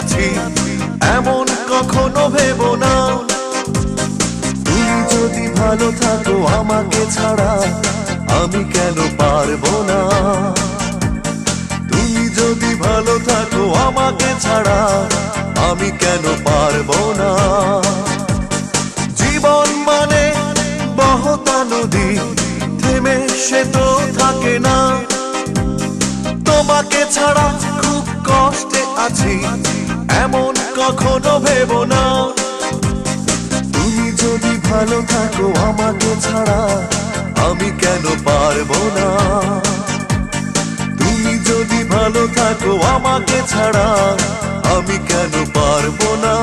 আছি এমন কখনো ভেবো না। তুমি যদি ভালো থাকো আমাকে ছাড়া আমি কেন পারবো না। তুমি যদি ভালো থাকো আমাকে ছাড়া আমি কেন পারবো না। জীবন মানে বহতা নদী, থেমে সে তো থাকে না। তোমাকে ছাড়া খুব কষ্টে আছি এমন কখনো ভেবো না। তুমি যদি ভালো থাকো আমাকে ছাড়া আমি কেন পারবো না। তুমি যদি ভালো থাকো আমাকে ছাড়া আমি কেন পারবো না।